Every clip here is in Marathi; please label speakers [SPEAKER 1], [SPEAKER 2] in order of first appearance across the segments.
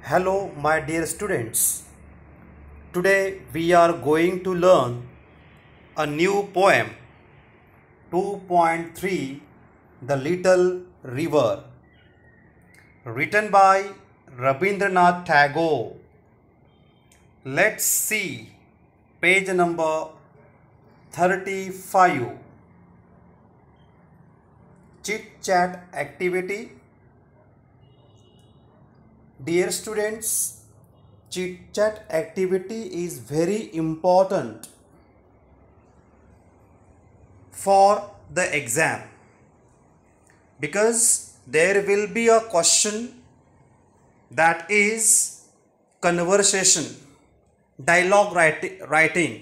[SPEAKER 1] Hello, my dear students. Today we are going to learn a new poem 2.3 The Little River, written by Rabindranath Tagore. Let's see page number 35. Chit chat activity. Dear students, chit chat activity is very important for the exam because there will be a question that is conversation, dialogue writing,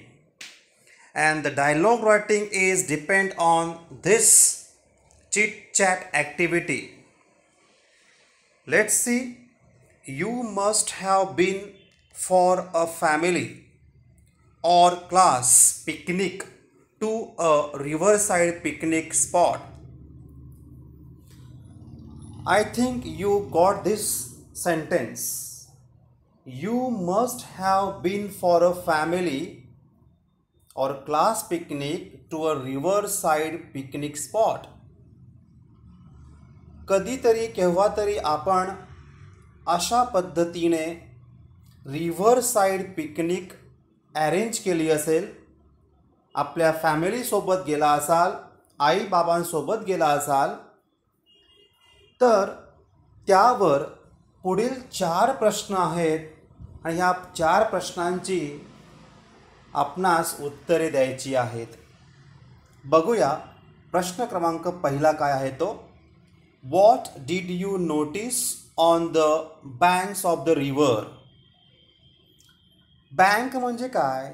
[SPEAKER 1] and the dialogue writing is depend on this chit chat activity. Let's see. You must have been for a family or class picnic to a riverside picnic spot. I think you got this sentence. You must have been for a family or class picnic to a riverside picnic spot. कधीतरी केव्हा तरी आपण अशा पद्धतीने रिव्हर साइड पिकनिक अरेंज केली असेल, आपल्या फॅमिलीसोबत गेला असाल, आई बाबांसोबत गेला असाल, तर त्यावर पुढील 4 प्रश्न आहेत आणि ह्या 4 प्रश्नांची आपणास उत्तरे द्यायची आहेत. बघूया प्रश्न क्रमांक पहिला काय आहे तो. What did you notice on the banks of the river? Bank म्हणजे काय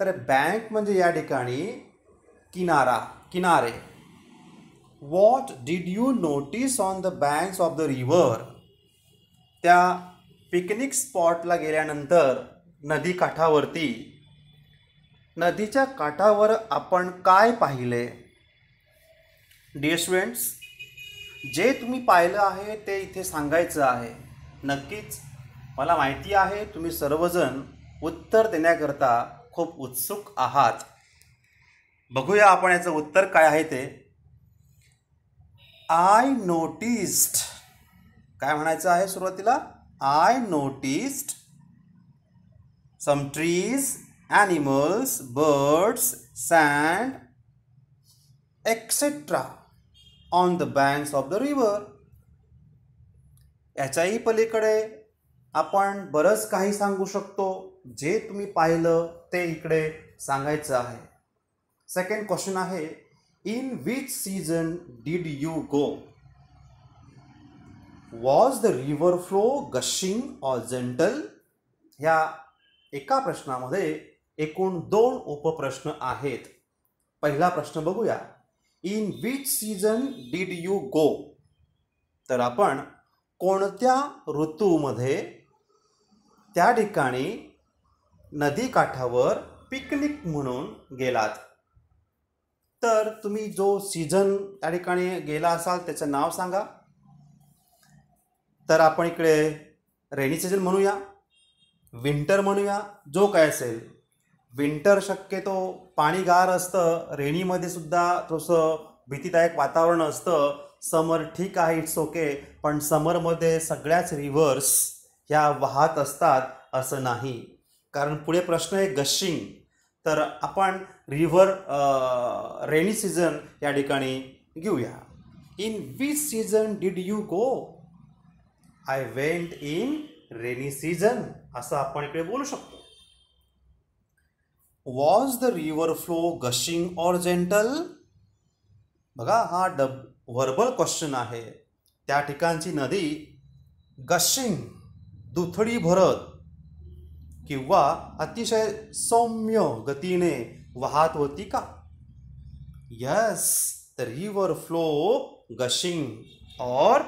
[SPEAKER 1] तर बँक म्हणजे या ठिकाणी किनारे. What did you notice on the banks of the river? त्या पिकनिक स्पॉटला गेल्यानंतर नदी काठावरती नदीच्या काठावर आपण काय पाहिले. डिअर स्टुडंट्स, जे तुम्ही पाहिलं आहे ते इथे सांगायचं आहे. नक्कीच मला माहिती आहे तुम्ही सर्वजण उत्तर देण्याकरता खूप उत्सुक आहात. बघूया आपण याचं उत्तर काय आहे ते. आय नोटिस्ड, काय म्हणायचं आहे सुरुवातीला. I noticed some trees, animals, birds, sand etcetera on the banks of the river. याच्याही पलीकडे आपण बरंच काही सांगू शकतो. जे तुम्ही पाहिलं ते इकडे सांगायचं आहे. सेकंड क्वेश्चन आहे, in which season did you go? Was the river flow gushing or gentle? ह्या एका प्रश्नामध्ये एकूण 2 उपप्रश्न आहेत. पहिला प्रश्न बघूया. In which season did you go? तर आपण कोणत्या ऋतूमध्ये त्या ठिकाणी नदी काठावर पिकनिक म्हणून गेलात? तर तुम्ही जो सीझन त्या ठिकाणी गेला असाल त्याचं नाव सांगा. तर आपण इकडे रेनी सीझन म्हणूया, विंटर म्हणूया, जो काय असेल. विंटर शक्यतो पाणी गार असतं, रेनीमध्ये सुद्धा थोडंसं भीतीदायक वातावरण असतं. समर ठीक आहे, इट्स ओके, पण समरमध्ये सगळ्याच रिव्हर्स ह्या वाहत असतात असं नाही. कारण पुढे प्रश्न आहे गशिंग, तर आपण रिव्हर रेनी सीझन या ठिकाणी घेऊया. In which season did you go? I went in rainy season, असं आपण इकडे बोलू शकतो. Was the river flow gushing or gentle? बघा, हा व्हर्बल क्वेश्चन आहे. त्या ठिकाणची नदी गशिंग, दुथडी भरत किंवा अतिशय सौम्य गतीने वाहत होती का? Yes, the river flow gushing or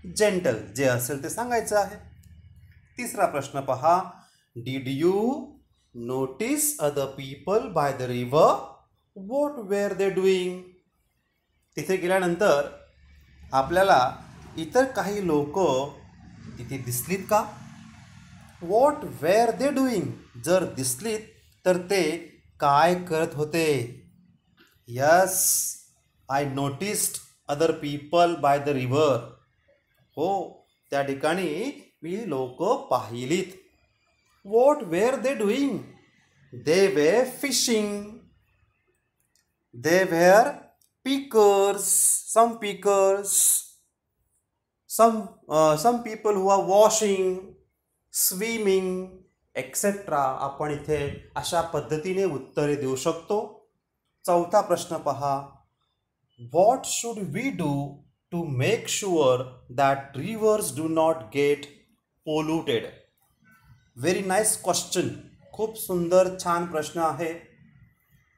[SPEAKER 1] gentle, जे असेल ते सांगायचं आहे. तिसरा प्रश्न पहा. Did you notice other people by the river? What where they doing? तिथे गेल्यानंतर आपल्याला इतर काही लोक तिथे दिसलीत का? व्हॉट वेअर दे डुईंग, जर दिसलीत तर ते काय करत होते. Yes, I noticed other people by the river. हो, त्या ठिकाणी मी लोक पाहिलीत. What where they doing, they were fishing. They were pickers, some pickers, some people who are washing, swimming, etc. आपण इथे अशा पद्धतीने उत्तरे देऊ शकतो. चौथा प्रश्न पहा. What should we do to make sure that rivers do not get polluted? Very nice question. खूप सुंदर छान प्रश्न आहे.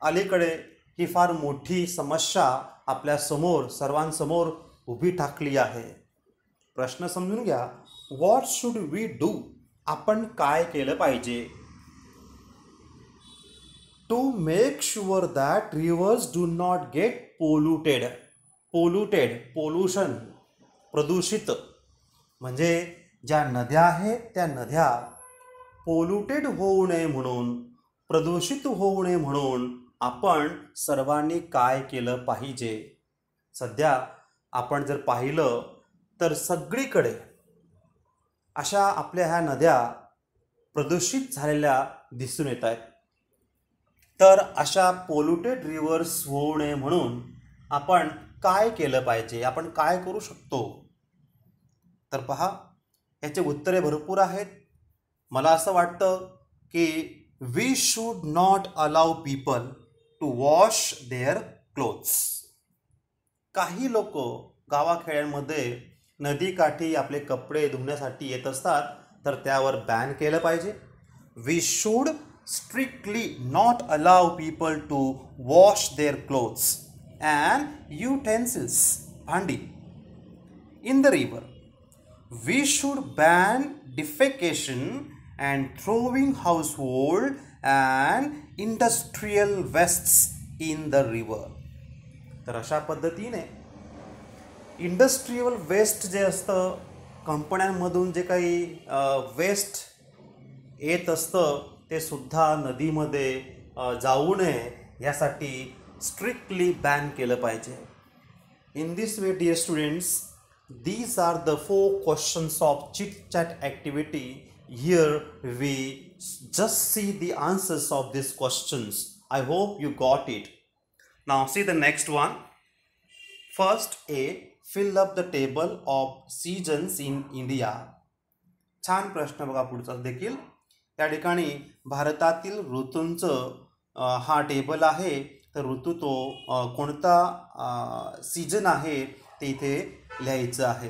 [SPEAKER 1] अलीकडे ही फार मोठी समस्या आपल्या समोर सर्वांसमोर उभी ठाकली आहे. प्रश्न समजून घ्या. व्हॉट शुड वी डू, आपण काय केलं पाहिजे. To make sure that rivers do not get polluted. Polluted, pollution, प्रदूषित, म्हणजे ज्या नद्या आहेत त्या नद्या पोल्युटेड होऊ नये म्हणून, प्रदूषित होऊ नये म्हणून आपण सर्वांनी काय केलं पाहिजे. सध्या आपण जर पाहिलं तर सगळीकडे अशा आपल्या ह्या नद्या प्रदूषित झालेल्या दिसून येत आहेत. तर अशा पोल्युटेड रिव्हर्स होऊ नये म्हणून आपण काय केलं पाहिजे, आपण काय करू शकतो. तर पहा, याचे उत्तरे भरपूर आहेत. मला असं वाटतं की we should not allow people to wash their clothes. काही लोक गावाखेड्यांमध्ये नदीकाठी आपले कपडे धुण्यासाठी येत असतात, तर त्यावर बॅन केलं पाहिजे. We should strictly not allow people to wash their clothes and utensils, भांडी, in the river. We should ban defecation and throwing household and industrial wastes in the river. तर अशा पद्धतीने इंडस्ट्रियल वेस्ट जे असतं, कंपन्यांमधून जे काही वेस्ट येत असतं ते सुद्धा नदीमध्ये जाऊ नये यासाठी स्ट्रिक्टली बॅन केलं पाहिजे. In this way dear students, these are the 4 questions of chit chat activity. Here we just see the answers of these questions. I hope you got it. Now see the next one. First A, fill up the table of seasons in India. छान प्रश्न बघा पुढचा देखील. त्या ठिकाणी भारतातील ऋतूंचं हा टेबल आहे. तर ऋतू तो कोणता सीजन आहे ते इथे लिहायचं आहे.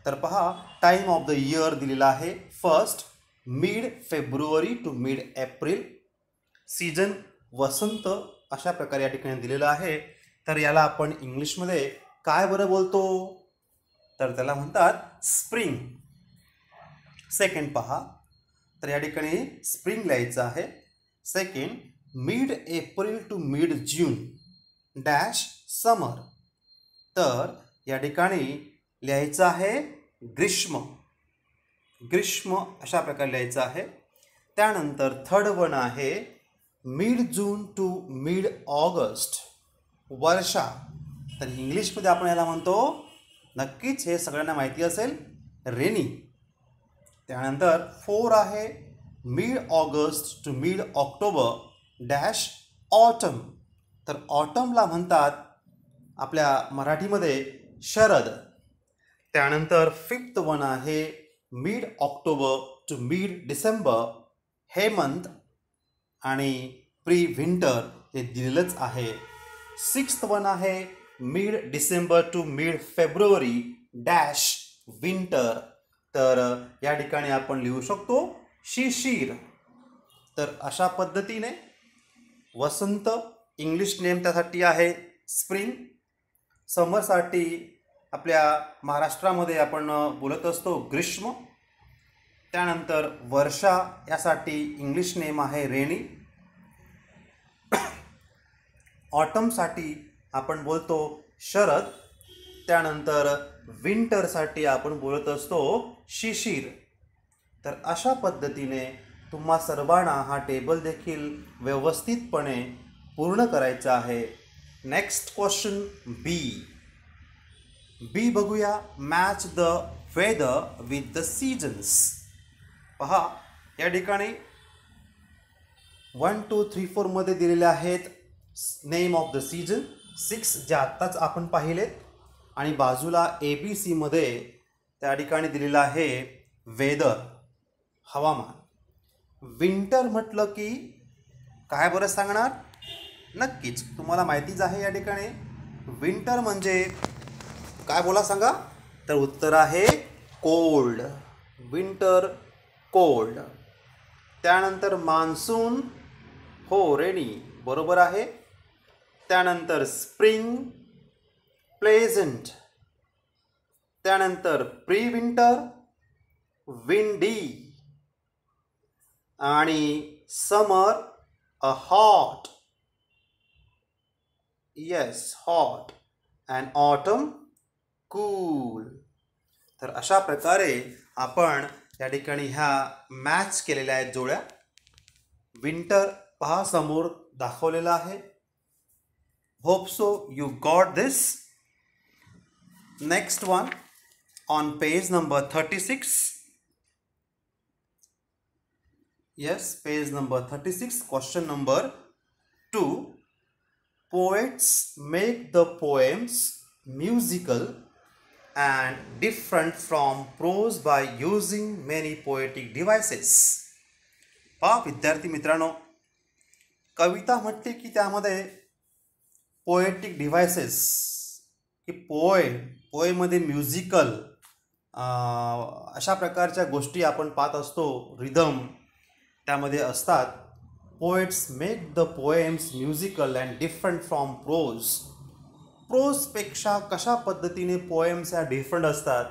[SPEAKER 1] तर पहा, टाईम ऑफ द इयर दिलेला आहे. First mid February to mid April. Season वसंत अशा प्रकारे या ठिकाणी दिलेलं आहे. तर याला आपण इंग्लिशमध्ये काय बरं बोलतो, तर त्याला म्हणतात स्प्रिंग. सेकंड पहा, तर या ठिकाणी स्प्रिंग लिहायचं आहे. Second mid April to mid June dash summer. तर या ठिकाणी लिहायचं आहे ग्रीष्म. ग्रीष्म अशा प्रकारे लिहायचं आहे. त्यानंतर थर्ड वन आहे mid June to mid August, वर्षा. तर इंग्लिशमध्ये आपण याला म्हणतो, नक्कीच हे सगळ्यांना माहिती असेल, रेनी. त्यानंतर 4 आहे mid August to mid October dash autumn. तर ऑटमला म्हणतात आपल्या मराठीमध्ये शरद. त्यानंतर 5th वन आहे mid October to mid December Hemant आणि प्री विंटर, हे दिलेलंच आहे. 6th वन आहे mid December to mid February dash winter. तर या ठिकाणी आपण लिहू शकतो शिशिर. तर अशा पद्धतीने वसंत, इंग्लिश नेम त्यासाठी आहे स्प्रिंग. समरसाठी आपल्या महाराष्ट्रामध्ये आपण बोलत असतो ग्रीष्म. त्यानंतर वर्षा यासाठी इंग्लिश नेम आहे रेनी. ऑटमसाठी आपण बोलतो शरद. त्यानंतर विंटरसाठी आपण बोलत असतो शिशिर. तर अशा पद्धतीने तुम्हा सर्वांना हा टेबल देखील व्यवस्थितपणे पूर्ण करायचा आहे. Next question B. बी बघूया. Match the weather with the seasons. पहा या ठिकाणी 1 2 3 4 मध्ये दिलेले आहेत नेम ऑफ द सीजन. 6 जे आत्ताच आपण पाहिलेत आणि बाजूला ABC मध्ये त्या ठिकाणी दिलेलं आहे वेदर, हवामान. विंटर म्हटलं की काय बरं सांगणार? नक्कीच तुम्हाला माहितीच आहे. या ठिकाणी विंटर म्हणजे काय बोला सांगा? तर उत्तर आहे कोल्ड. Winter cold. त्यानंतर मान्सून, हो रेनी, बरोबर आहे. त्यानंतर स्प्रिंग प्लेझंट. त्यानंतर प्री विंटर विंडी. आणि summer a hot. Yes hot. And autumn cool. तर अशा प्रकारे आपण या ठिकाणी ह्या मॅच केलेल्या आहेत जोड्या. विंटर पहा समोर दाखवलेला आहे. Hope so you got this. Next one on page number 36. Yes, page number 36. Question number 2. Poets make the poems musical and different from prose by using many poetic devices. पहा विद्यार्थी मित्रांनो, कविता म्हटली की त्यामध्ये पोएटिक डिव्हायसेस की पोएमध्ये म्युझिकल अशा प्रकारच्या गोष्टी आपण पाहत असतो. रिदम त्यामध्ये असतात. Poets make the poems musical and different from prose. प्रोजपेक्षा कशा पद्धतीने पोएम्स ह्या डिफरंट असतात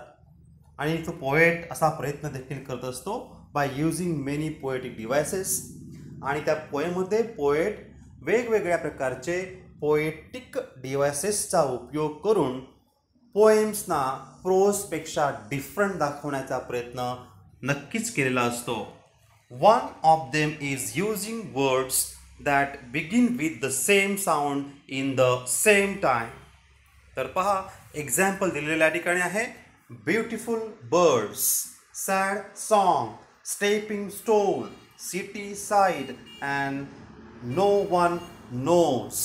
[SPEAKER 1] आणि तो पोएट असा प्रयत्न देखील करत असतो by using many poetic devices. आणि त्या पोएममध्ये पोएट वेगवेगळ्या प्रकारचे पोएटिक डिव्हायसेसचा उपयोग करून पोएम्सना प्रोजपेक्षा डिफरंट दाखवण्याचा प्रयत्न नक्कीच केलेला असतो. One of them is using words that begin with the same sound in the same time. तर पहा एक्झाम्पल दिलेल्या ठिकाणी आहे. Beautiful birds, sad song, stepping stone, city side and no one knows.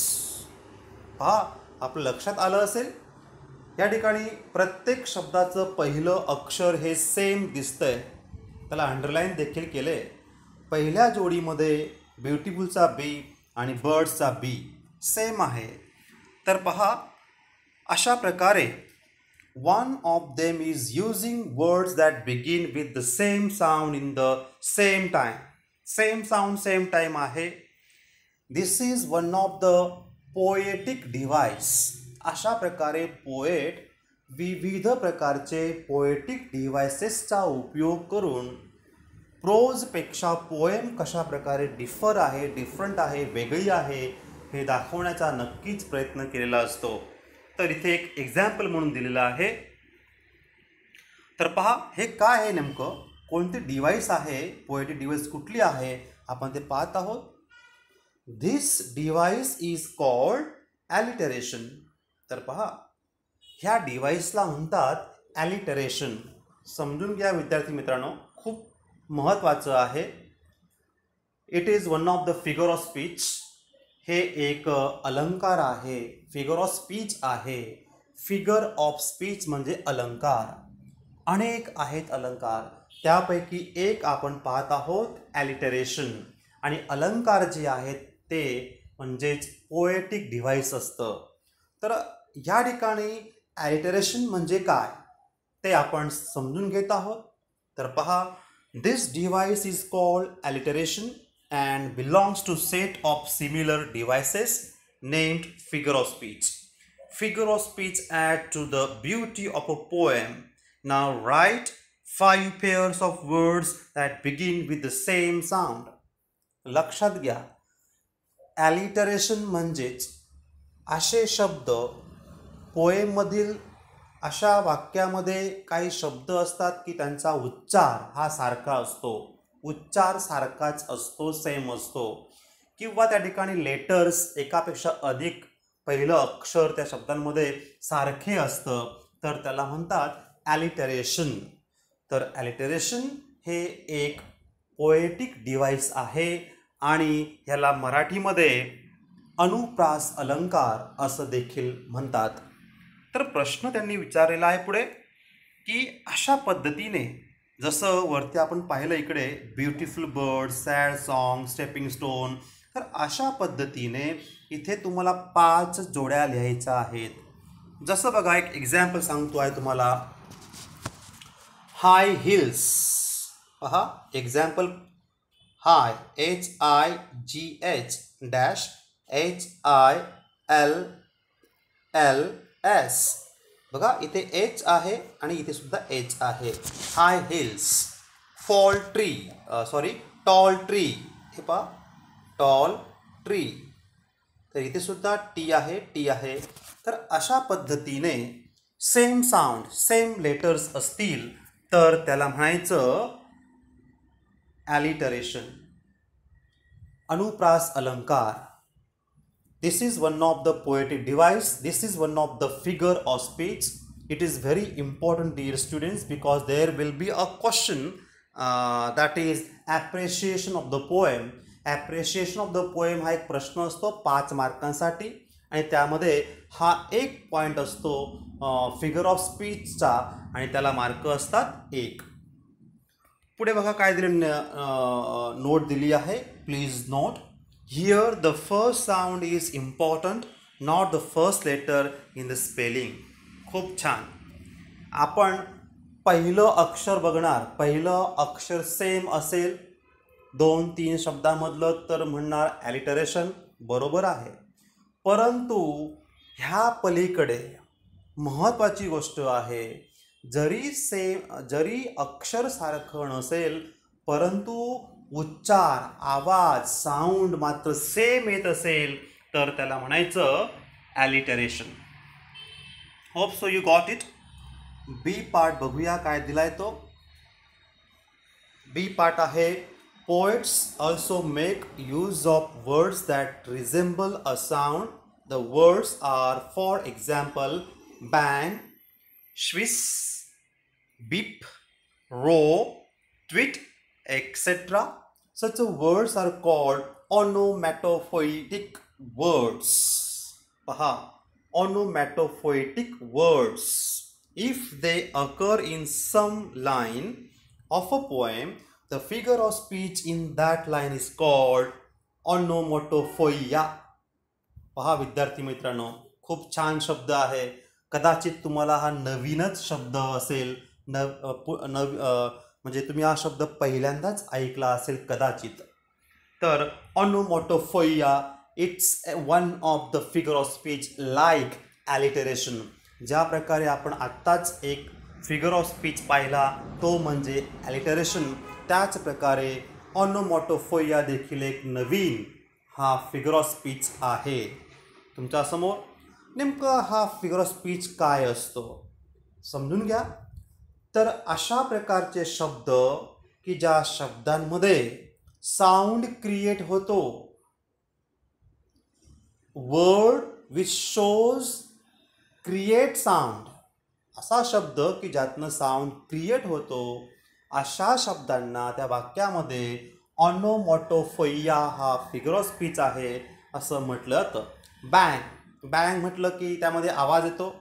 [SPEAKER 1] पहा आपलं लक्षात आलं असेल या ठिकाणी प्रत्येक शब्दाचं पहिलं अक्षर हे सेम दिसतंय. त्याला अंडरलाईन देखील केले. पहिल्या जोडीमध्ये ब्युटिफुलचा बी आणि बर्ड्सचा बी सेम आहे. तर पहा अशा प्रकारे one of them is using words that begin with the same sound in the same time. Same sound same time आहे. This is one of the poetic device. अशा प्रकारे पोएट विविध प्रकारचे पोएटिक डिव्हायसेसचा उपयोग करून प्रोजपेक्षा पोएम कशा प्रकारे डिफरंट आहे, वेगळी आहे हे दाखवण्याचा नक्कीच प्रयत्न केलेला असतो. तर इथे एक एक्झाम्पल म्हणून दिलेलं आहे. तर पहा हे काय आहे नेमकं, कोणती डिव्हाइस आहे, पोएटिक डिव्हाइस कुठली आहे आपण ते पाहत आहोत. This device is called alliteration. तर पहा ह्या डिव्हाइसला म्हणतात ॲलिटरेशन. समजून घ्या विद्यार्थी मित्रांनो, खूप महत्त्वाचं आहे. It is one of the figure of speech. हे एक अलंकार आहे. फिगर ऑफ स्पीच आहे. फिगर ऑफ स्पीच म्हणजे अलंकार. अनेक आहेत अलंकार, त्यापैकी एक आपण पाहत आहोत ॲलिटरेशन. आणि अलंकार जे आहेत ते म्हणजेच पोएटिक डिव्हाइस असतं. तर ह्या ठिकाणी ॲलिटरेशन म्हणजे काय ते आपण समजून घेत आहोत. तर पहा, this device is called alliteration and belongs to set of similar devices named figure of speech. Figure of speech add to the beauty of a poem. Now write 5 pairs of words that begin with the same sound. लक्षात घ्या, alliteration म्हणजेच असे शब्द पोएममधील अशा वाक्यामध्ये काही शब्द असतात की त्यांचा उच्चार हा सारखा असतो, उच्चार सारखाच असतो, सेम असतो, किंवा त्या ठिकाणी लेटर्स एकापेक्षा अधिक पहिलं अक्षर त्या शब्दांमध्ये सारखे असतं, तर त्याला म्हणतात ॲलिटरेशन. तर ॲलिटरेशन हे एक पोएटिक डिव्हाइस आहे आणि ह्याला मराठीमध्ये अनुप्रास अलंकार असं देखील म्हणतात. तर प्रश्न त्यांनी विचारलेला आहे पुढे की अशा पद्धतीने, जसं वरती आपण पाहिलं इकडे beautiful bird, sad song, stepping stone, तर अशा पद्धतीने इथे तुम्हाला 5 जोड्या लिहायच्या आहेत. जसं बघा, एक एक्झाम्पल सांगतो आहे तुम्हाला. हाय हिल्स, पहा एक्झाम्पल. हाय HIGH डॅश HILLS, बघा इथे H आहे आणि इथे सुद्धा H आहे. High hills. Fall tree, tall tree, हे पहा टॉल ट्री, तर इथे सुद्धा T आहे. तर अशा पद्धतीने सेम साऊंड, सेम लेटर्स असतील तर त्याला म्हणायचं ॲलिटरेशन, अनुप्रास अलंकार. This is one of the poetic device. This is one of the figure of speech. It is very important, dear students, because there will be a question that is appreciation of the poem. Appreciation of the poem हा एक प्रश्न असतो 5 मार्कांसाठी आणि त्यामध्ये हा एक पॉईंट असतो फिगर ऑफ स्पीचचा आणि त्याला मार्क असतात 1. पुढे बघा काय दिले, नोट दिली आहे. Please note. Here the first sound is important, not the first letter in the spelling. खूप छान. आपण पहिलं अक्षर बघणार, पहिलं अक्षर सेम असेल 2-3 शब्दामधलं तर म्हणणार ॲलिटरेशन, बरोबर आहे. परंतु ह्या पलीकडे महत्त्वाची गोष्ट आहे, जरी अक्षर सारखं नसेल परंतु उच्चार, आवाज, साऊंड मात्र सेम येत असेल तर त्याला म्हणायचं alliteration. Hope so you got it. B part बघूया काय दिलाय तो. बी पार्ट आहे, poets also make use of words that resemble a sound. The words are for example bang, swish, beep, roar, tweet, etc. Such words are called onomatopoetic words. Paha, onomatopoetic words. If they occur in some line of a poem, the figure of speech in that line is called onomatopoeia. पहा विद्यार्थी मित्रांनो, खूप छान शब्द आहे. कदाचित तुम्हाला हा नवीनच शब्द असेल, म्हणजे तुम्ही हा शब्द पहिल्यांदाच ऐकला असेल कदाचित. तर onomatopoeia, it's one of the figure of speech like alliteration. ज्या प्रकारे आपण आत्ताच एक फिगर ऑफ स्पीच पाहिला तो म्हणजे ॲलिटरेशन, त्याच प्रकारे ऑनोमॅटोपोइया देखील एक नवीन हा फिगर ऑफ स्पीच आहे तुमच्यासमोर. नेमकं हा फिगर ऑफ स्पीच काय असतो समजून घ्या. तर अशा प्रकारचे शब्द की ज्या शब्दांमध्ये साऊंड क्रिएट होतो, word which shows create sound, असा शब्द की ज्यातनं साऊंड क्रिएट होतो, अशा शब्दांना त्या वाक्यामध्ये ऑनोमॅटोपोइया हा फिगर ऑफ स्पीच आहे असं म्हटलं जातं. बँग म्हटलं की त्यामध्ये आवाज येतो.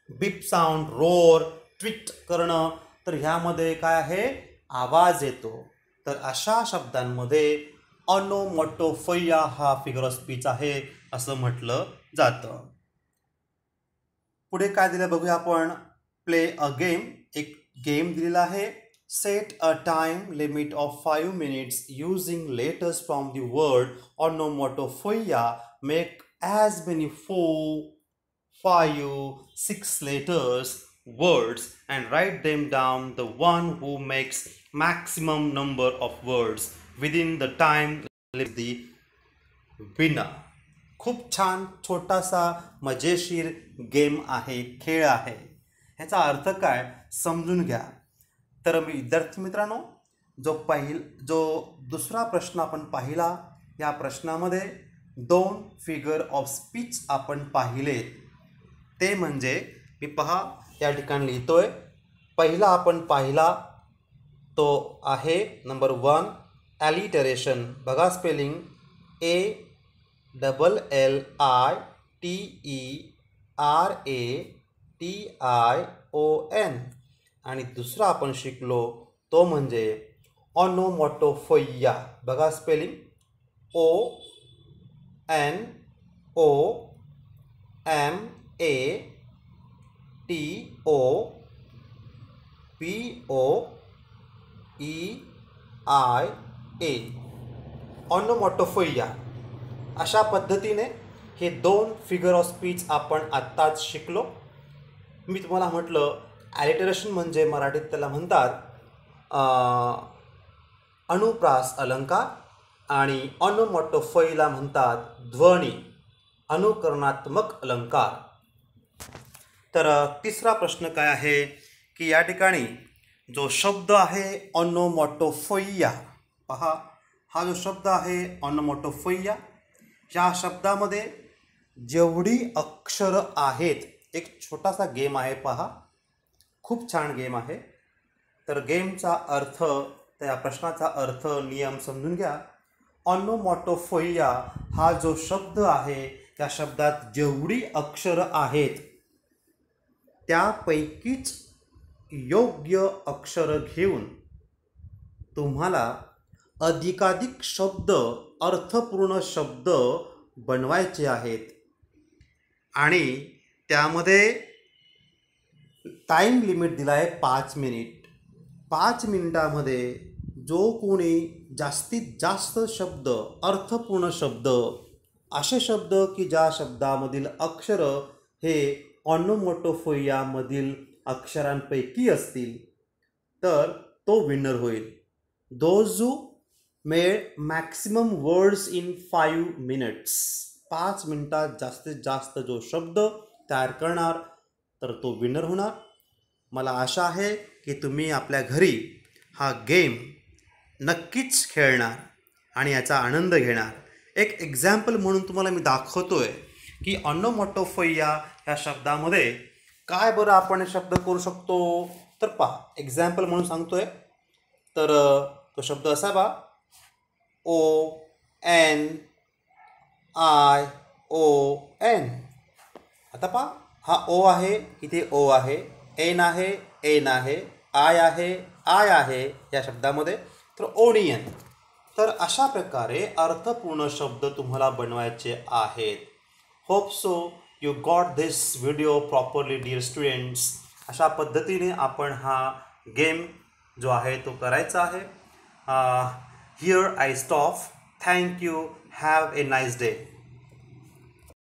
[SPEAKER 1] बीप साऊंड, रोर, ट्विट करणं, तर ह्यामध्ये काय आहे, आवाज येतो. तर अशा शब्दांमध्ये ऑनोमॅटोपोइया हा फिगर ऑफ स्पीच आहे असं म्हटलं जातं. पुढे काय दिलं बघूया आपण. प्ले अ गेम, एक गेम दिलेला आहे. Set a time limit of 5 minutes using letters from the word onomatopoeia. Make as many 4, 5, 6 letters words and write them down. The one who makes maximum number of words within the time limit the winner. खूप छान छोटासा मजेशीर गेम आहे, खेळ आहे. ह्याचा अर्थ काय समजून घ्या. तर मी विद्यार्थी मित्रांनो, जो दुसरा प्रश्न आपण पाहिला, या प्रश्नामध्ये 2 फिगर ऑफ स्पीच आपण पाहिले. ते म्हणजे मी पहा या ठिकाणी लिहितोय. पहिला आपण पाहिला तो आहे नंबर 1 ॲलिटरेशन. बघा स्पेलिंग ALLITERATION. आणि दुसरा आपण शिकलो तो म्हणजे ऑनोमॉटोफोइया. बघा स्पेलिंग ONOMATOPOEIA. ऑनोमॉटोफोइया. अशा पद्धतीने हे 2 फिगर ऑफ स्पीच आपण आत्ताच शिकलो. मी तुम्हाला म्हटलं ॲलिटरेशन म्हणजे मराठीत त्याला म्हणतात अनुप्रास अलंकार आणि ऑनोमॉटोफोइयाला म्हणतात ध्वनी अनुकरणात्मक अलंकार. तर तिसरा प्रश्न काय आहे की या ठिकाणी जो शब्द आहे ऑनोमॉटोफोइया, पहा हा जो शब्द आहे ऑनोमॉटोफोइया, ह्या शब्दामध्ये जेवढी अक्षरं आहेत, एक छोटासा गेम आहे पहा, खूप छान गेम आहे. तर गेमचा अर्थ, त्या प्रश्नाचा अर्थ नियम समजून घ्या. ऑनोमॉटोफोइया हा जो शब्द आहे त्या शब्दात जेवढी अक्षरं आहेत त्यापैकीच योग्य अक्षर घेऊन तुम्हाला अधिकाधिक शब्द, अर्थपूर्ण शब्द बनवायचे आहेत. आणि त्यामध्ये टाईम लिमिट दिला आहे 5 मिनिट. 5 मिनिटामध्ये जो कोणी जास्तीत जास्त शब्द, अर्थपूर्ण शब्द, असे शब्द की ज्या शब्दामधील अक्षर हे ऑनोमॉटोफोइयामधील अक्षरांपैकी असतील, तर तो विनर होईल. Those who made maximum words in 5 minutes. 5 मिनिटात जास्तीत जास्त जो शब्द तयार करणार तर तो विनर होणार. मला आशा आहे की तुम्ही आपल्या घरी हा गेम नक्कीच खेळणार आणि याचा आनंद घेणार. एक एक्झाम्पल म्हणून तुम्हाला मी दाखवतोय की ऑनोमॉटोफोइया ह्या शब्दामध्ये काय बरं आपण हे शब्द करू शकतो. तर पहा, एक्झाम्पल म्हणून सांगतोय. तर तो शब्द असा बा, ONION. आता पहा, हा O आहे, इथे O आहे, N आहे, N आहे, I आहे या शब्दामध्ये, तर ओनियन. तर अशा प्रकारे अर्थपूर्ण शब्द तुम्हाला बनवायचे आहेत. Hope so you got this video properly dear students. अशा पद्धतीने आपण हा गेम जो आहे तो करायचा आहे. Here I stop. Thank you. Have a nice day.